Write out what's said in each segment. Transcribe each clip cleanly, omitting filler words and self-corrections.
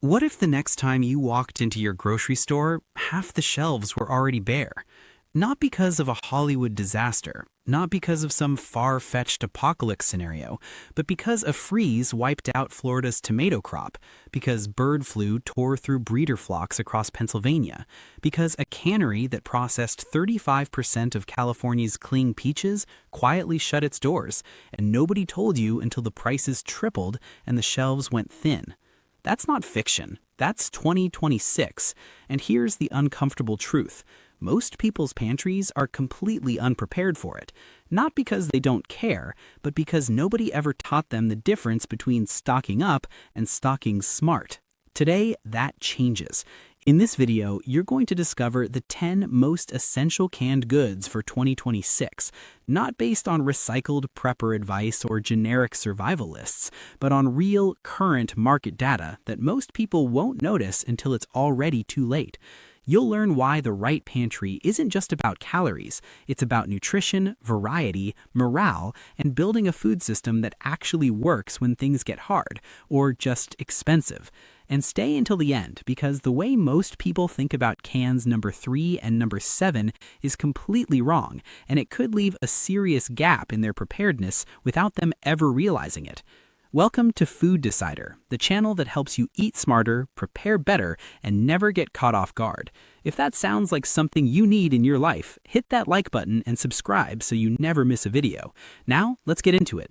What if the next time you walked into your grocery store, half the shelves were already bare? Not because of a Hollywood disaster, not because of some far-fetched apocalypse scenario, but because a freeze wiped out Florida's tomato crop, because bird flu tore through breeder flocks across Pennsylvania, because a cannery that processed 35% of California's cling peaches quietly shut its doors, and nobody told you until the prices tripled and the shelves went thin. That's not fiction. That's 2026. And here's the uncomfortable truth. Most people's pantries are completely unprepared for it. Not because they don't care, but because nobody ever taught them the difference between stocking up and stocking smart. Today, that changes. In this video, you're going to discover the 10 most essential canned goods for 2026, not based on recycled prepper advice or generic survival lists, but on real, current market data that most people won't notice until it's already too late. You'll learn why the right pantry isn't just about calories, it's about nutrition, variety, morale, and building a food system that actually works when things get hard, or just expensive. And stay until the end, because the way most people think about cans number 3 and number 7 is completely wrong, and it could leave a serious gap in their preparedness without them ever realizing it. Welcome to Food Decider, the channel that helps you eat smarter, prepare better, and never get caught off guard. If that sounds like something you need in your life, hit that like button and subscribe so you never miss a video. Now, let's get into it.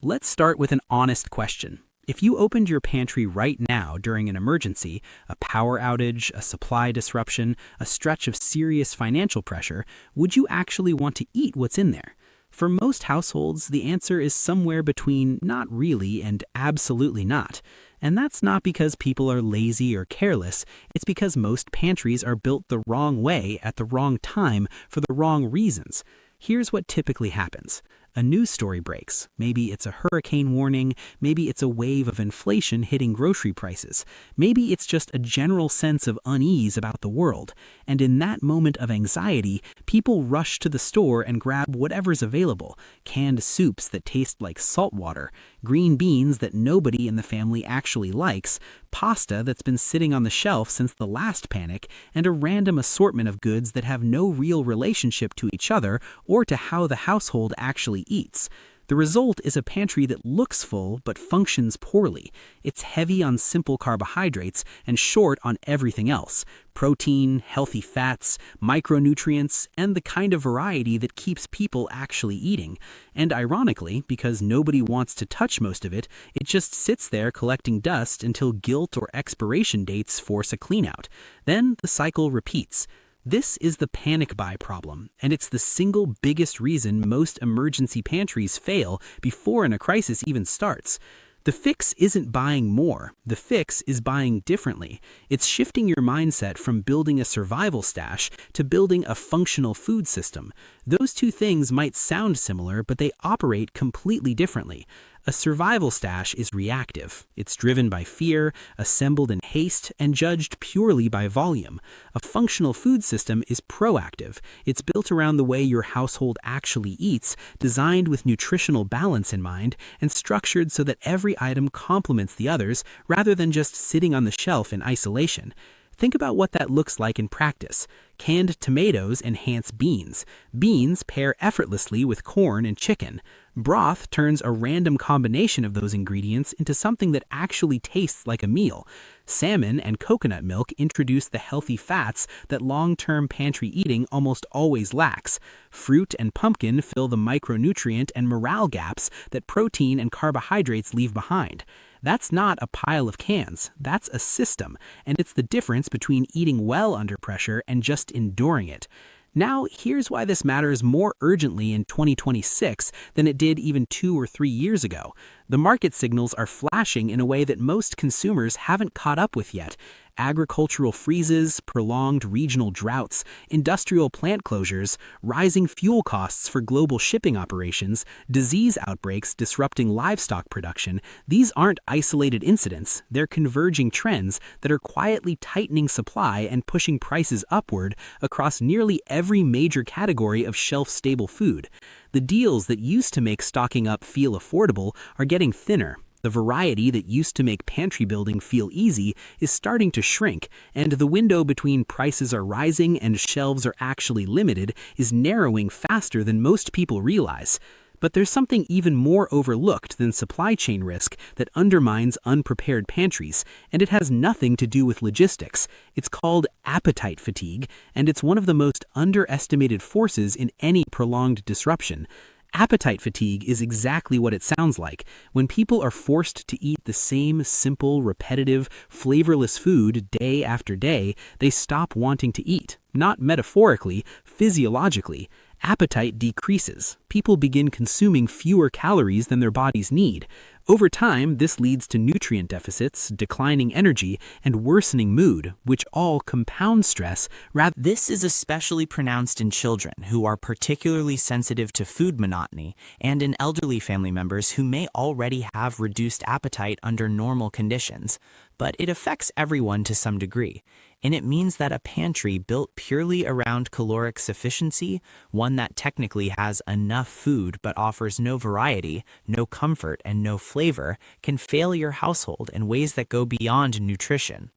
Let's start with an honest question. If you opened your pantry right now during an emergency, a power outage, a supply disruption, a stretch of serious financial pressure, would you actually want to eat what's in there? For most households, the answer is somewhere between not really and absolutely not. And that's not because people are lazy or careless, it's because most pantries are built the wrong way at the wrong time for the wrong reasons. Here's what typically happens. A news story breaks. Maybe it's a hurricane warning, maybe it's a wave of inflation hitting grocery prices, maybe it's just a general sense of unease about the world. And in that moment of anxiety, people rush to the store and grab whatever's available: canned soups that taste like salt water, green beans that nobody in the family actually likes, pasta that's been sitting on the shelf since the last panic, and a random assortment of goods that have no real relationship to each other or to how the household actually eats. The result is a pantry that looks full but functions poorly. It's heavy on simple carbohydrates and short on everything else: protein, healthy fats, micronutrients, and the kind of variety that keeps people actually eating. And ironically, because nobody wants to touch most of it, it just sits there collecting dust until guilt or expiration dates force a cleanout. Then the cycle repeats. This is the panic buy problem, and it's the single biggest reason most emergency pantries fail before a crisis even starts. The fix isn't buying more, the fix is buying differently. It's shifting your mindset from building a survival stash to building a functional food system. Those two things might sound similar, but they operate completely differently. A survival stash is reactive. It's driven by fear, assembled in haste, and judged purely by volume. A functional food system is proactive. It's built around the way your household actually eats, designed with nutritional balance in mind, and structured so that every item complements the others rather than just sitting on the shelf in isolation. Think about what that looks like in practice. Canned tomatoes enhance beans. Beans pair effortlessly with corn and chicken. Broth turns a random combination of those ingredients into something that actually tastes like a meal. Salmon and coconut milk introduce the healthy fats that long-term pantry eating almost always lacks. Fruit and pumpkin fill the micronutrient and morale gaps that protein and carbohydrates leave behind. That's not a pile of cans, that's a system, and it's the difference between eating well under pressure and just enduring it. Now, here's why this matters more urgently in 2026 than it did even 2 or 3 years ago. The market signals are flashing in a way that most consumers haven't caught up with yet. Agricultural freezes, prolonged regional droughts, industrial plant closures, rising fuel costs for global shipping operations, disease outbreaks disrupting livestock production. These aren't isolated incidents, they're converging trends that are quietly tightening supply and pushing prices upward across nearly every major category of shelf-stable food. The deals that used to make stocking up feel affordable are getting thinner. The variety that used to make pantry building feel easy is starting to shrink, and the window between prices are rising and shelves are actually limited is narrowing faster than most people realize. But there's something even more overlooked than supply chain risk that undermines unprepared pantries, and it has nothing to do with logistics. It's called appetite fatigue, and it's one of the most underestimated forces in any prolonged disruption. Appetite fatigue is exactly what it sounds like. When people are forced to eat the same simple, repetitive, flavorless food day after day, they stop wanting to eat. Not metaphorically, physiologically. Appetite decreases. People begin consuming fewer calories than their bodies need. Over time, this leads to nutrient deficits, declining energy, and worsening mood, which all compound stress. This is especially pronounced in children who are particularly sensitive to food monotony and in elderly family members who may already have reduced appetite under normal conditions. But it affects everyone to some degree, and it means that a pantry built purely around caloric sufficiency, one that technically has enough food but offers no variety, no comfort, and no flavor, can fail your household in ways that go beyond nutrition.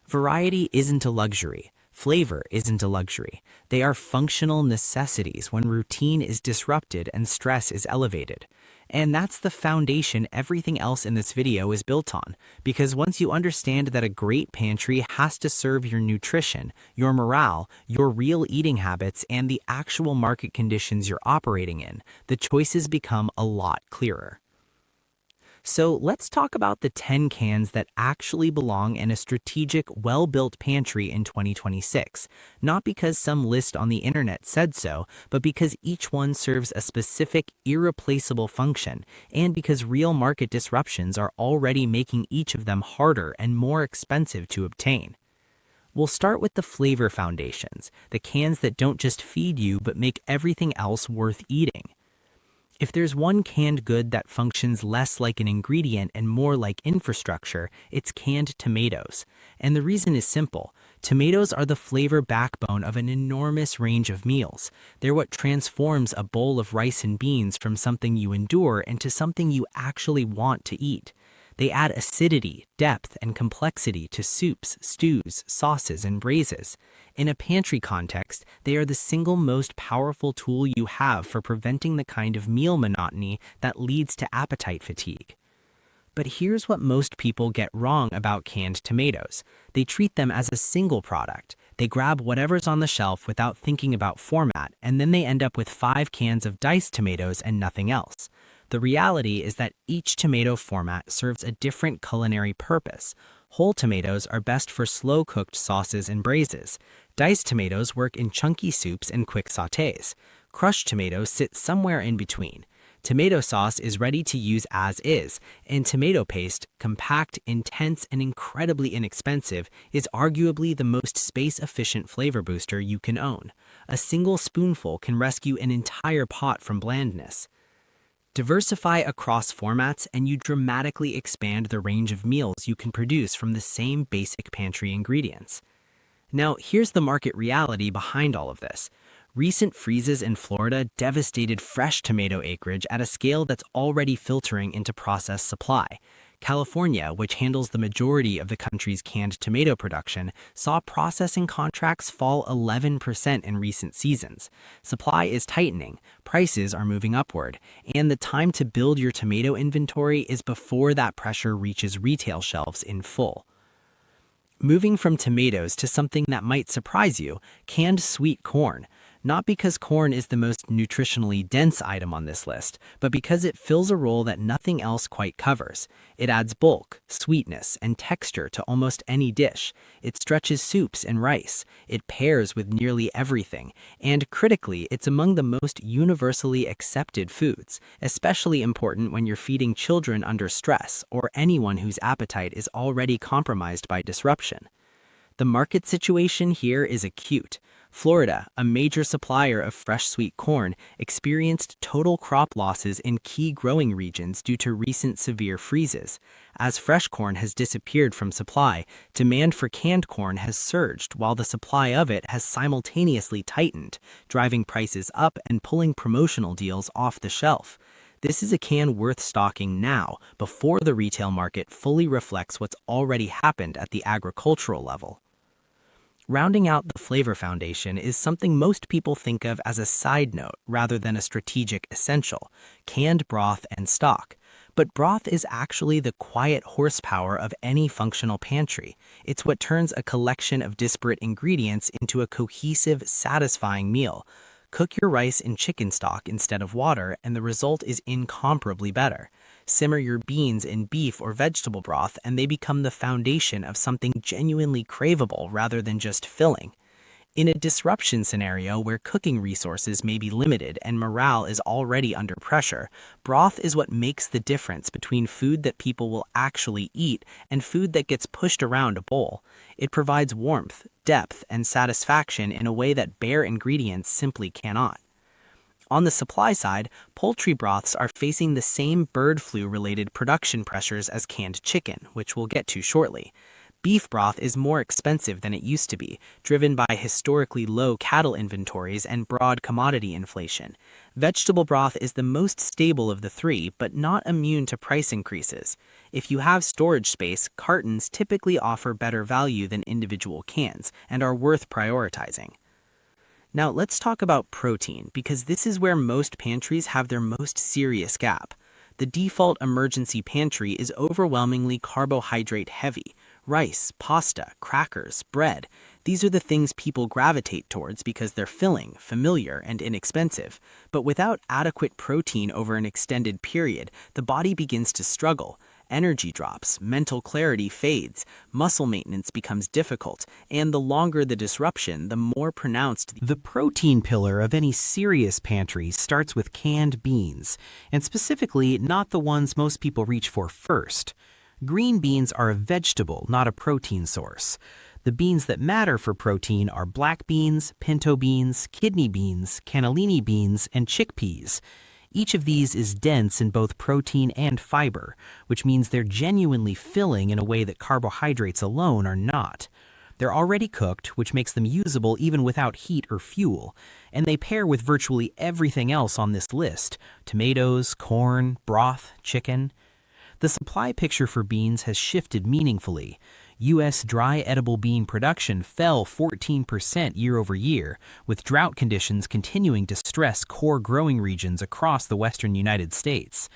Variety isn't a luxury. Flavor isn't a luxury. They are functional necessities when routine is disrupted and stress is elevated. And that's the foundation everything else in this video is built on, because once you understand that a great pantry has to serve your nutrition, your morale, your real eating habits, and the actual market conditions you're operating in, the choices become a lot clearer. So let's talk about the 10 cans that actually belong in a strategic, well-built pantry in 2026. Not because some list on the internet said so, but because each one serves a specific, irreplaceable function, and because real market disruptions are already making each of them harder and more expensive to obtain. We'll start with the flavor foundations, the cans that don't just feed you but make everything else worth eating. If there's one canned good that functions less like an ingredient and more like infrastructure, it's canned tomatoes. And the reason is simple. Tomatoes are the flavor backbone of an enormous range of meals. They're what transforms a bowl of rice and beans from something you endure into something you actually want to eat. They add acidity, depth, and complexity to soups, stews, sauces, and braises. In a pantry context, they are the single most powerful tool you have for preventing the kind of meal monotony that leads to appetite fatigue. But here's what most people get wrong about canned tomatoes. They treat them as a single product. They grab whatever's on the shelf without thinking about format, and then they end up with 5 cans of diced tomatoes and nothing else. The reality is that each tomato format serves a different culinary purpose. Whole tomatoes are best for slow-cooked sauces and braises. Diced tomatoes work in chunky soups and quick sautés. Crushed tomatoes sit somewhere in between. Tomato sauce is ready to use as is, and tomato paste, compact, intense, and incredibly inexpensive, is arguably the most space-efficient flavor booster you can own. A single spoonful can rescue an entire pot from blandness. Diversify across formats and you dramatically expand the range of meals you can produce from the same basic pantry ingredients. Now, here's the market reality behind all of this. Recent freezes in Florida devastated fresh tomato acreage at a scale that's already filtering into processed supply. California, which handles the majority of the country's canned tomato production, saw processing contracts fall 11% in recent seasons. Supply is tightening, prices are moving upward, and the time to build your tomato inventory is before that pressure reaches retail shelves in full. Moving from tomatoes to something that might surprise you, canned sweet corn. Not because corn is the most nutritionally dense item on this list, but because it fills a role that nothing else quite covers. It adds bulk, sweetness, and texture to almost any dish. It stretches soups and rice. It pairs with nearly everything. And critically, it's among the most universally accepted foods, especially important when you're feeding children under stress or anyone whose appetite is already compromised by disruption. The market situation here is acute. Florida, a major supplier of fresh sweet corn, experienced total crop losses in key growing regions due to recent severe freezes. As fresh corn has disappeared from supply, demand for canned corn has surged while the supply of it has simultaneously tightened, driving prices up and pulling promotional deals off the shelf. This is a can worth stocking now, before the retail market fully reflects what's already happened at the agricultural level. Rounding out the flavor foundation is something most people think of as a side note rather than a strategic essential: canned broth and stock. But broth is actually the quiet horsepower of any functional pantry. It's what turns a collection of disparate ingredients into a cohesive, satisfying meal. Cook your rice in chicken stock instead of water, and the result is incomparably better. Simmer your beans in beef or vegetable broth, and they become the foundation of something genuinely craveable rather than just filling. In a disruption scenario where cooking resources may be limited and morale is already under pressure, broth is what makes the difference between food that people will actually eat and food that gets pushed around a bowl. It provides warmth, depth, and satisfaction in a way that bare ingredients simply cannot. On the supply side, poultry broths are facing the same bird flu-related production pressures as canned chicken, which we'll get to shortly. Beef broth is more expensive than it used to be, driven by historically low cattle inventories and broad commodity inflation. Vegetable broth is the most stable of the three, but not immune to price increases. If you have storage space, cartons typically offer better value than individual cans and are worth prioritizing. Now let's talk about protein, because this is where most pantries have their most serious gap. The default emergency pantry is overwhelmingly carbohydrate heavy. Rice, pasta, crackers, bread. These are the things people gravitate towards because they're filling, familiar, and inexpensive. But without adequate protein over an extended period, the body begins to struggle. Energy drops, mental clarity fades, muscle maintenance becomes difficult, and the longer the disruption, the more pronounced. The protein pillar of any serious pantry starts with canned beans, and specifically not the ones most people reach for first. Green beans are a vegetable, not a protein source. The beans that matter for protein are black beans, pinto beans, kidney beans, cannellini beans, and chickpeas. Each of these is dense in both protein and fiber, which means they're genuinely filling in a way that carbohydrates alone are not. They're already cooked, which makes them usable even without heat or fuel, and they pair with virtually everything else on this list: tomatoes, corn, broth, chicken. The supply picture for beans has shifted meaningfully. U.S. dry edible bean production fell 14% year over year, with drought conditions continuing to stress core growing regions across the western United States.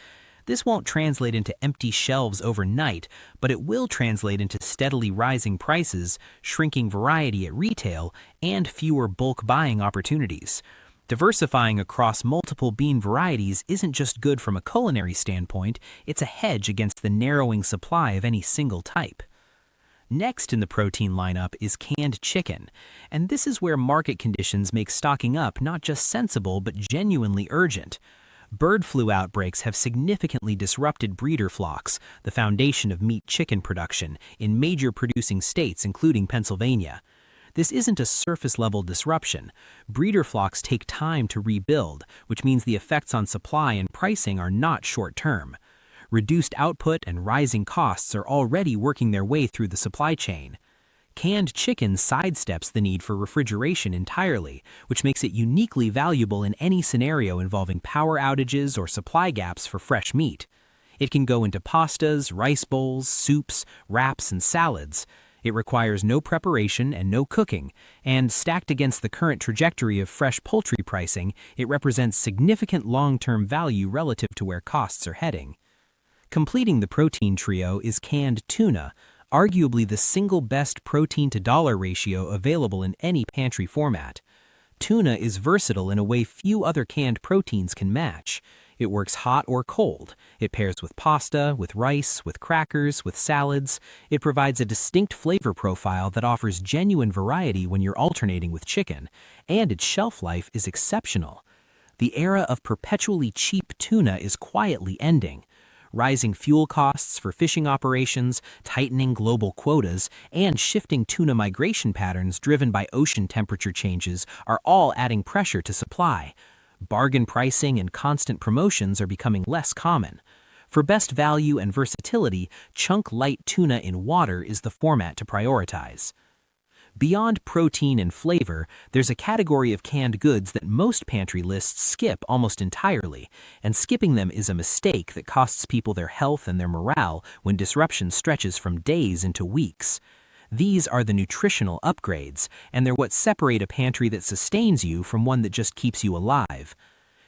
This won't translate into empty shelves overnight, but it will translate into steadily rising prices, shrinking variety at retail, and fewer bulk buying opportunities. Diversifying across multiple bean varieties isn't just good from a culinary standpoint, it's a hedge against the narrowing supply of any single type. Next in the protein lineup is canned chicken, and this is where market conditions make stocking up not just sensible but genuinely urgent. Bird flu outbreaks have significantly disrupted breeder flocks, the foundation of meat chicken production, in major producing states including Pennsylvania. This isn't a surface-level disruption. Breeder flocks take time to rebuild, which means the effects on supply and pricing are not short-term. Reduced output and rising costs are already working their way through the supply chain. Canned chicken sidesteps the need for refrigeration entirely, which makes it uniquely valuable in any scenario involving power outages or supply gaps for fresh meat. It can go into pastas, rice bowls, soups, wraps, and salads. It requires no preparation and no cooking, and stacked against the current trajectory of fresh poultry pricing, it represents significant long-term value relative to where costs are heading. Completing the protein trio is canned tuna, arguably the single best protein-to-dollar ratio available in any pantry format. Tuna is versatile in a way few other canned proteins can match. It works hot or cold. It pairs with pasta, with rice, with crackers, with salads. It provides a distinct flavor profile that offers genuine variety when you're alternating with chicken, and its shelf life is exceptional. The era of perpetually cheap tuna is quietly ending. Rising fuel costs for fishing operations, tightening global quotas, and shifting tuna migration patterns driven by ocean temperature changes are all adding pressure to supply. Bargain pricing and constant promotions are becoming less common. For best value and versatility, chunk light tuna in water is the format to prioritize. Beyond protein and flavor, there's a category of canned goods that most pantry lists skip almost entirely, and skipping them is a mistake that costs people their health and their morale when disruption stretches from days into weeks. These are the nutritional upgrades, and they're what separate a pantry that sustains you from one that just keeps you alive.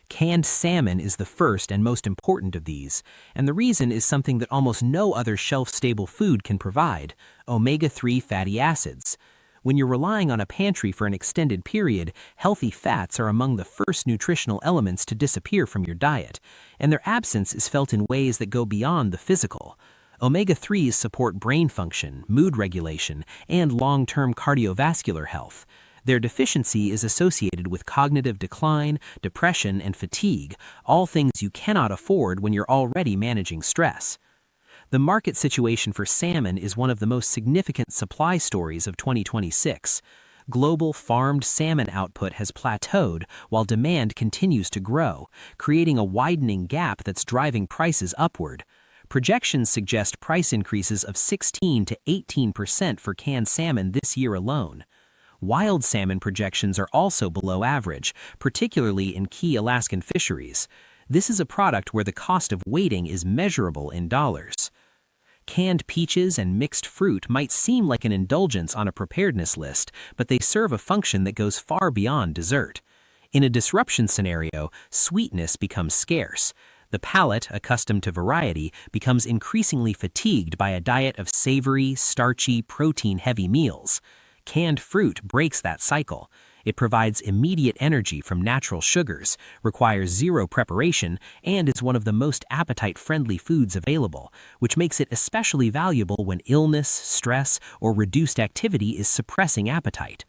Canned salmon is the first and most important of these, and the reason is something that almost no other shelf-stable food can provide: omega-3 fatty acids. When you're relying on a pantry for an extended period, healthy fats are among the first nutritional elements to disappear from your diet, and their absence is felt in ways that go beyond the physical. Omega-3s support brain function, mood regulation, and long-term cardiovascular health. Their deficiency is associated with cognitive decline, depression, and fatigue, all things you cannot afford when you're already managing stress. The market situation for salmon is one of the most significant supply stories of 2026. Global farmed salmon output has plateaued while demand continues to grow, creating a widening gap that's driving prices upward. Projections suggest price increases of 16 to 18% for canned salmon this year alone. Wild salmon projections are also below average, particularly in key Alaskan fisheries. This is a product where the cost of waiting is measurable in dollars. Canned peaches and mixed fruit might seem like an indulgence on a preparedness list, but they serve a function that goes far beyond dessert. In a disruption scenario, sweetness becomes scarce. The palate, accustomed to variety, becomes increasingly fatigued by a diet of savory, starchy, protein-heavy meals. Canned fruit breaks that cycle. It provides immediate energy from natural sugars, requires zero preparation, and is one of the most appetite-friendly foods available, which makes it especially valuable when illness, stress, or reduced activity is suppressing appetite.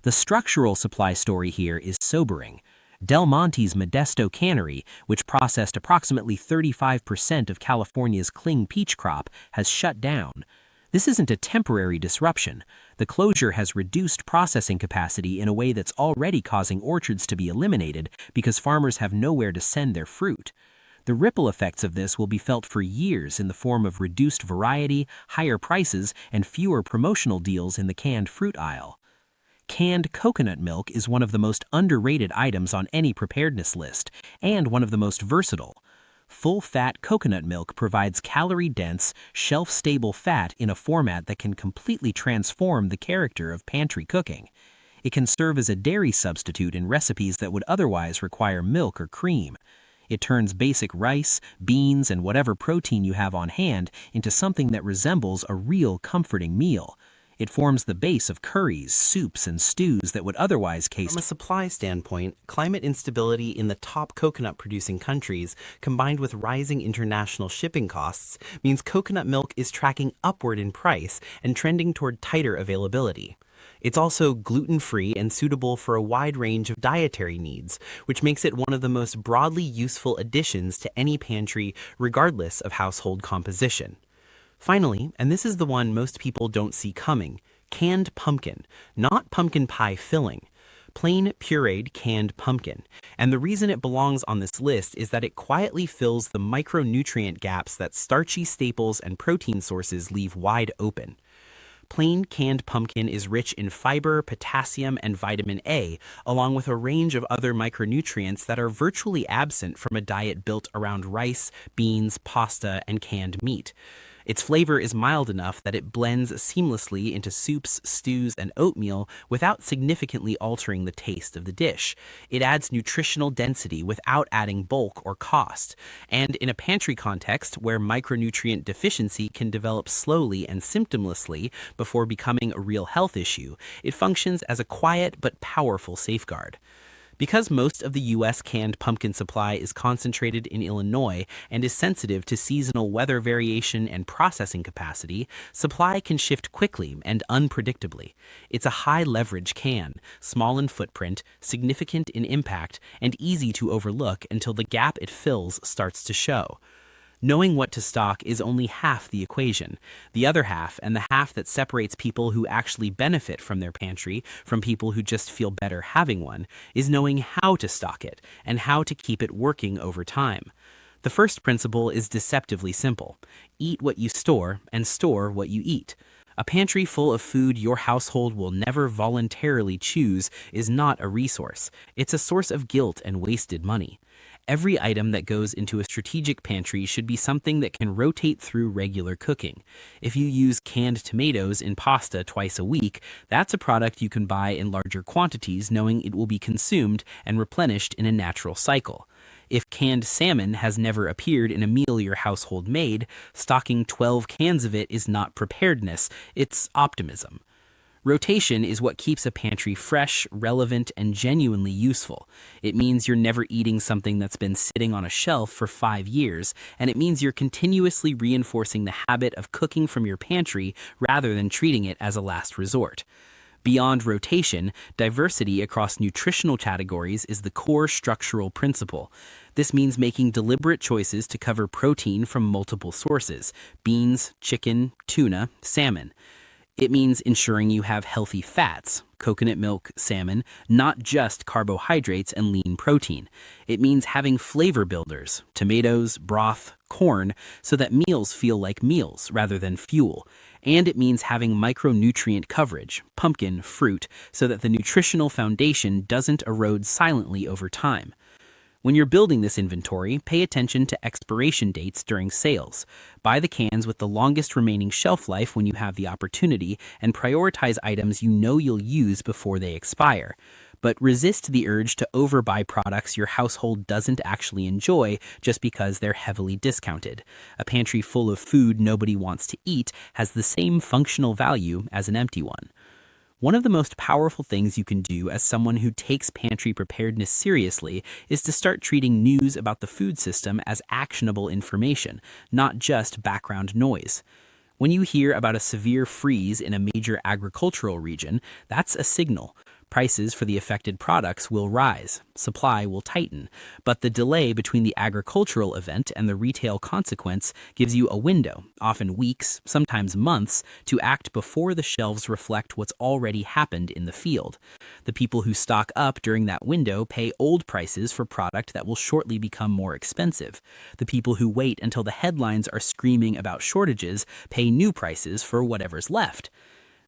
The structural supply story here is sobering. Del Monte's Modesto cannery, which processed approximately 35% of California's cling peach crop, has shut down. This isn't a temporary disruption. The closure has reduced processing capacity in a way that's already causing orchards to be eliminated because farmers have nowhere to send their fruit. The ripple effects of this will be felt for years in the form of reduced variety, higher prices, and fewer promotional deals in the canned fruit aisle. Canned coconut milk is one of the most underrated items on any preparedness list, and one of the most versatile. Full-fat coconut milk provides calorie-dense, shelf-stable fat in a format that can completely transform the character of pantry cooking. It can serve as a dairy substitute in recipes that would otherwise require milk or cream. It turns basic rice, beans, and whatever protein you have on hand into something that resembles a real comforting meal. It forms the base of curries, soups, and stews that would otherwise From a supply standpoint, climate instability in the top coconut-producing countries, combined with rising international shipping costs, means coconut milk is tracking upward in price and trending toward tighter availability. It's also gluten-free and suitable for a wide range of dietary needs, which makes it one of the most broadly useful additions to any pantry, regardless of household composition. Finally, and this is the one most people don't see coming, canned pumpkin, not pumpkin pie filling. Plain pureed canned pumpkin. And the reason it belongs on this list is that it quietly fills the micronutrient gaps that starchy staples and protein sources leave wide open. Plain canned pumpkin is rich in fiber, potassium, and vitamin A, along with a range of other micronutrients that are virtually absent from a diet built around rice, beans, pasta, and canned meat. Its flavor is mild enough that it blends seamlessly into soups, stews, and oatmeal without significantly altering the taste of the dish. It adds nutritional density without adding bulk or cost. And in a pantry context where micronutrient deficiency can develop slowly and symptomlessly before becoming a real health issue, it functions as a quiet but powerful safeguard. Because most of the U.S. canned pumpkin supply is concentrated in Illinois and is sensitive to seasonal weather variation and processing capacity, supply can shift quickly and unpredictably. It's a high-leverage can, small in footprint, significant in impact, and easy to overlook until the gap it fills starts to show. Knowing what to stock is only half the equation. The other half, and the half that separates people who actually benefit from their pantry from people who just feel better having one, is knowing how to stock it and how to keep it working over time. The first principle is deceptively simple. Eat what you store and store what you eat. A pantry full of food your household will never voluntarily choose is not a resource. It's a source of guilt and wasted money. Every item that goes into a strategic pantry should be something that can rotate through regular cooking. If you use canned tomatoes in pasta twice a week, that's a product you can buy in larger quantities knowing it will be consumed and replenished in a natural cycle. If canned salmon has never appeared in a meal your household made, stocking 12 cans of it is not preparedness, it's optimism. Rotation is what keeps a pantry fresh, relevant, and genuinely useful. It means you're never eating something that's been sitting on a shelf for 5 years, and it means you're continuously reinforcing the habit of cooking from your pantry rather than treating it as a last resort. Beyond rotation, diversity across nutritional categories is the core structural principle. This means making deliberate choices to cover protein from multiple sources: beans, chicken, tuna, salmon. It means ensuring you have healthy fats, coconut milk, salmon, not just carbohydrates and lean protein. It means having flavor builders, tomatoes, broth, corn, so that meals feel like meals rather than fuel. And it means having micronutrient coverage, pumpkin, fruit, so that the nutritional foundation doesn't erode silently over time. When you're building this inventory, pay attention to expiration dates during sales. Buy the cans with the longest remaining shelf life when you have the opportunity, and prioritize items you know you'll use before they expire. But resist the urge to overbuy products your household doesn't actually enjoy just because they're heavily discounted. A pantry full of food nobody wants to eat has the same functional value as an empty one. One of the most powerful things you can do as someone who takes pantry preparedness seriously is to start treating news about the food system as actionable information, not just background noise. When you hear about a severe freeze in a major agricultural region, that's a signal. Prices for the affected products will rise, supply will tighten, but the delay between the agricultural event and the retail consequence gives you a window, often weeks, sometimes months, to act before the shelves reflect what's already happened in the field. The people who stock up during that window pay old prices for product that will shortly become more expensive. The people who wait until the headlines are screaming about shortages pay new prices for whatever's left.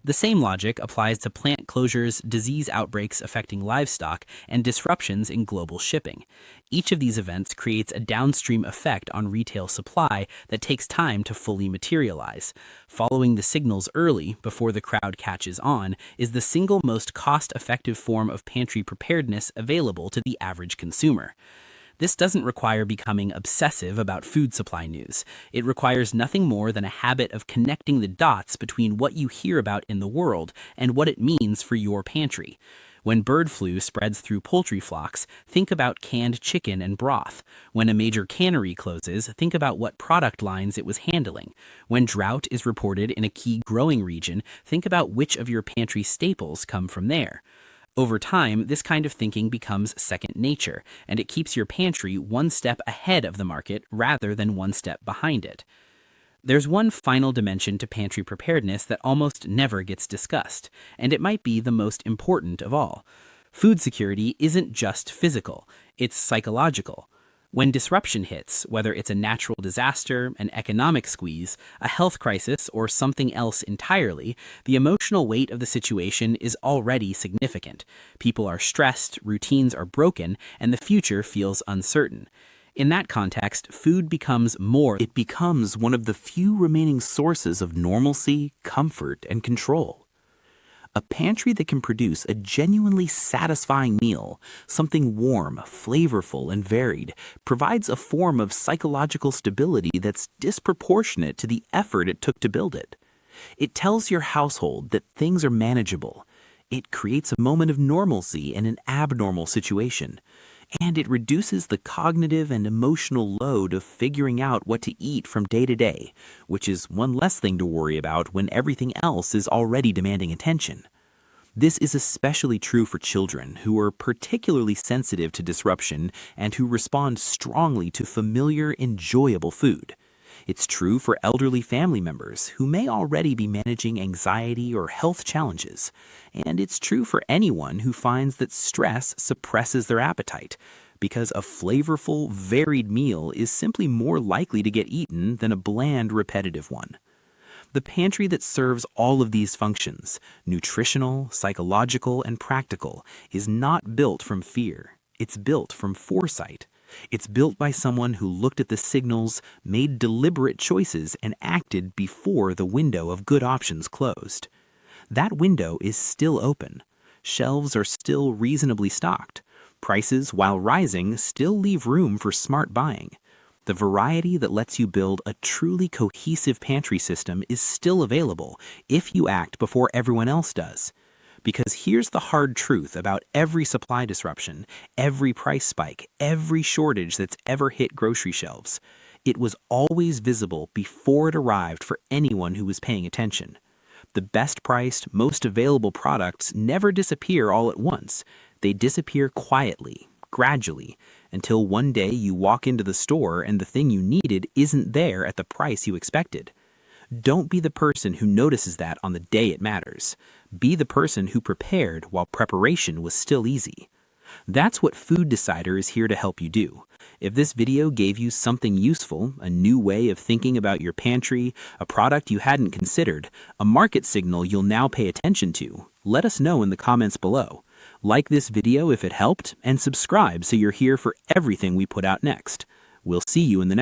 The same logic applies to plant closures, disease outbreaks affecting livestock, and disruptions in global shipping. Each of these events creates a downstream effect on retail supply that takes time to fully materialize. Following the signals early, before the crowd catches on, is the single most cost-effective form of pantry preparedness available to the average consumer. This doesn't require becoming obsessive about food supply news. It requires nothing more than a habit of connecting the dots between what you hear about in the world and what it means for your pantry. When bird flu spreads through poultry flocks, think about canned chicken and broth. When a major cannery closes, think about what product lines it was handling. When drought is reported in a key growing region, think about which of your pantry staples come from there. Over time, this kind of thinking becomes second nature, and it keeps your pantry one step ahead of the market rather than one step behind it. There's one final dimension to pantry preparedness that almost never gets discussed, and it might be the most important of all. Food security isn't just physical, it's psychological. When disruption hits, whether it's a natural disaster, an economic squeeze, a health crisis, or something else entirely, the emotional weight of the situation is already significant. People are stressed, routines are broken, and the future feels uncertain. In that context, food becomes more. It becomes one of the few remaining sources of normalcy, comfort, and control. A pantry that can produce a genuinely satisfying meal, something warm, flavorful, and varied, provides a form of psychological stability that's disproportionate to the effort it took to build it. It tells your household that things are manageable. It creates a moment of normalcy in an abnormal situation. And it reduces the cognitive and emotional load of figuring out what to eat from day to day, which is one less thing to worry about when everything else is already demanding attention. This is especially true for children who are particularly sensitive to disruption and who respond strongly to familiar, enjoyable food. It's true for elderly family members who may already be managing anxiety or health challenges. And it's true for anyone who finds that stress suppresses their appetite, because a flavorful, varied meal is simply more likely to get eaten than a bland, repetitive one. The pantry that serves all of these functions, nutritional, psychological, and practical, is not built from fear. It's built from foresight. It's built by someone who looked at the signals, made deliberate choices, and acted before the window of good options closed. That window is still open. Shelves are still reasonably stocked. Prices, while rising, still leave room for smart buying. The variety that lets you build a truly cohesive pantry system is still available if you act before everyone else does. Because here's the hard truth about every supply disruption, every price spike, every shortage that's ever hit grocery shelves. It was always visible before it arrived for anyone who was paying attention. The best priced, most available products never disappear all at once. They disappear quietly, gradually, until one day you walk into the store and the thing you needed isn't there at the price you expected. Don't be the person who notices that on the day it matters. Be the person who prepared while preparation was still easy. That's what Food Decider is here to help you do. If this video gave you something useful, a new way of thinking about your pantry, a product you hadn't considered, a market signal you'll now pay attention to, let us know in the comments below. Like this video if it helped, and subscribe so you're here for everything we put out next. We'll see you in the next